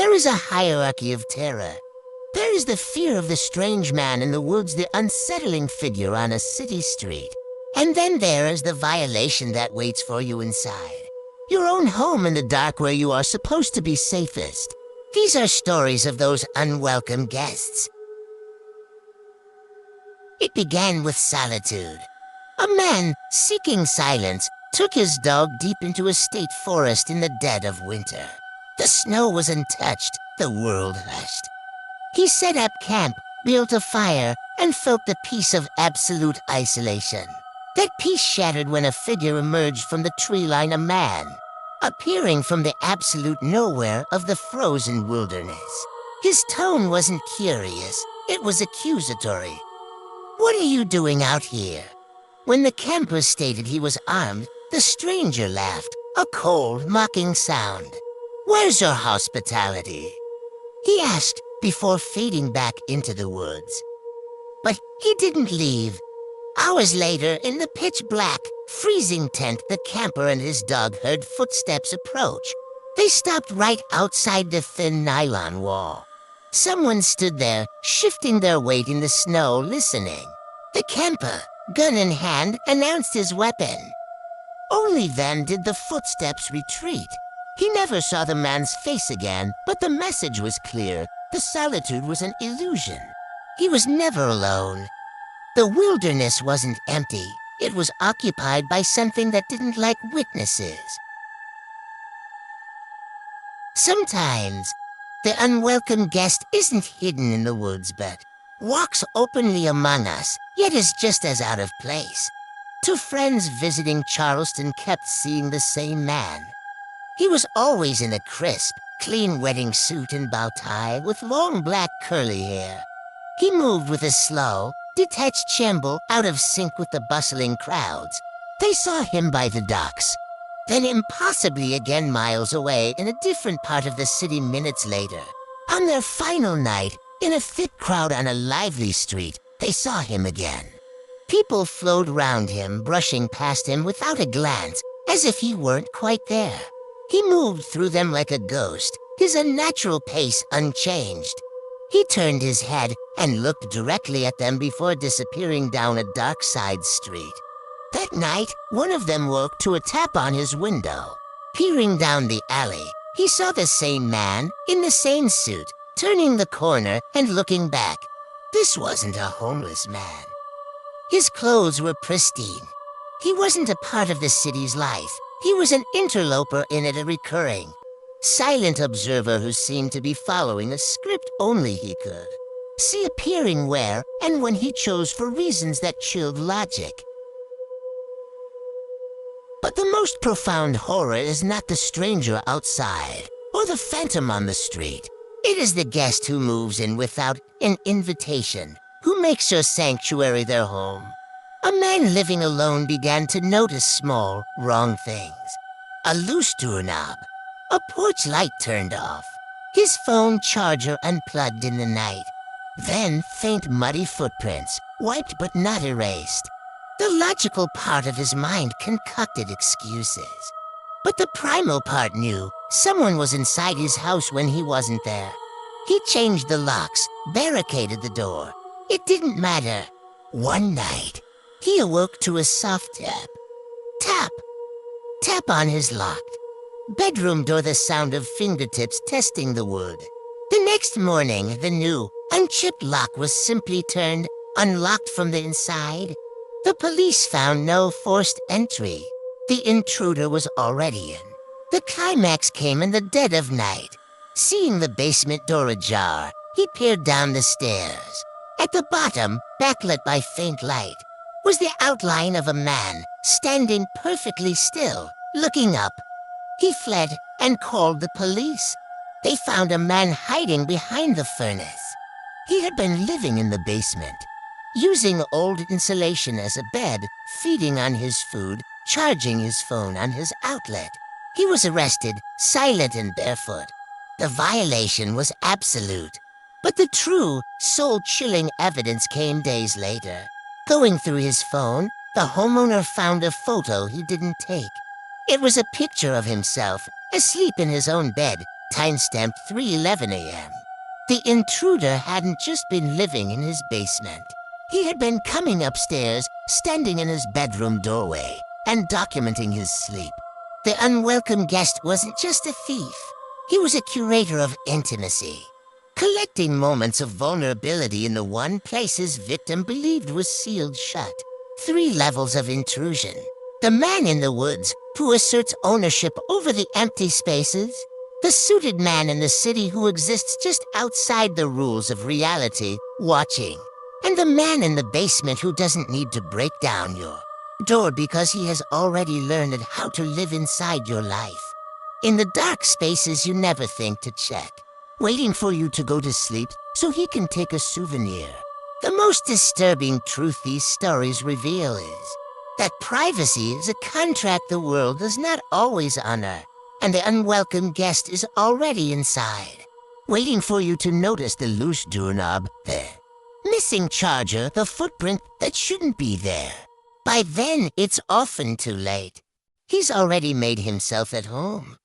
There is a hierarchy of terror. There is the fear of the strange man in the woods, the unsettling figure on a city street. And then there is the violation that waits for you inside. Your own home in the dark where you are supposed to be safest. These are stories of those unwelcome guests. It began with solitude. A man, seeking silence, took his dog deep into a state forest in the dead of winter. The snow was untouched, the world hushed. He set up camp, built a fire, and felt the peace of absolute isolation. That peace shattered when a figure emerged from the tree line, a man, appearing from the absolute nowhere of the frozen wilderness. His tone wasn't curious, it was accusatory. "What are you doing out here?" When the camper stated he was armed, the stranger laughed, a cold, mocking sound. "Where's your hospitality?" he asked before fading back into the woods. But he didn't leave. Hours later, in the pitch black, freezing tent, the camper and his dog heard footsteps approach. They stopped right outside the thin nylon wall. Someone stood there, shifting their weight in the snow, listening. The camper, gun in hand, announced his weapon. Only then did the footsteps retreat. He never saw the man's face again, but the message was clear. The solitude was an illusion. He was never alone. The wilderness wasn't empty. It was occupied by something that didn't like witnesses. Sometimes, the unwelcome guest isn't hidden in the woods, but walks openly among us, yet is just as out of place. Two friends visiting Charleston kept seeing the same man. He was always in a crisp, clean wedding suit and bow tie with long black curly hair. He moved with a slow, detached shamble out of sync with the bustling crowds. They saw him by the docks, then impossibly again miles away in a different part of the city minutes later. On their final night, in a thick crowd on a lively street, they saw him again. People flowed round him, brushing past him without a glance, as if he weren't quite there. He moved through them like a ghost, his unnatural pace unchanged. He turned his head and looked directly at them before disappearing down a dark side street. That night, one of them woke to a tap on his window. Peering down the alley, he saw the same man, in the same suit, turning the corner and looking back. This wasn't a homeless man. His clothes were pristine. He wasn't a part of the city's life. He was an interloper in it, a recurring, silent observer who seemed to be following a script only he could see appearing where and when he chose for reasons that chilled logic. But the most profound horror is not the stranger outside or the phantom on the street. It is the guest who moves in without an invitation, who makes your sanctuary their home. A man living alone began to notice small, wrong things. A loose doorknob, a porch light turned off, his phone charger unplugged in the night. Then faint muddy footprints, wiped but not erased. The logical part of his mind concocted excuses. But the primal part knew someone was inside his house when he wasn't there. He changed the locks, barricaded the door. It didn't matter. One night, he awoke to a soft tap. Tap! Tap on his locked bedroom door, the sound of fingertips testing the wood. The next morning, the new, unchipped lock was simply turned, unlocked from the inside. The police found no forced entry. The intruder was already in. The climax came in the dead of night. Seeing the basement door ajar, he peered down the stairs. At the bottom, backlit by faint light, was the outline of a man standing perfectly still, looking up. He fled and called the police. They found a man hiding behind the furnace. He had been living in the basement, using old insulation as a bed, feeding on his food, charging his phone on his outlet. He was arrested, silent and barefoot. The violation was absolute. But the true, soul-chilling evidence came days later. Going through his phone, the homeowner found a photo he didn't take. It was a picture of himself, asleep in his own bed, timestamp 3:11 a.m. The intruder hadn't just been living in his basement. He had been coming upstairs, standing in his bedroom doorway, and documenting his sleep. The unwelcome guest wasn't just a thief. He was a curator of intimacy, collecting moments of vulnerability in the one place his victim believed was sealed shut. 3 levels of intrusion. The man in the woods, who asserts ownership over the empty spaces. The suited man in the city who exists just outside the rules of reality, watching. And the man in the basement who doesn't need to break down your door because he has already learned how to live inside your life. In the dark spaces you never think to check, waiting for you to go to sleep so he can take a souvenir. The most disturbing truth these stories reveal is that privacy is a contract the world does not always honor, and the unwelcome guest is already inside, waiting for you to notice the loose doorknob, the missing charger, the footprint that shouldn't be there. By then, it's often too late. He's already made himself at home.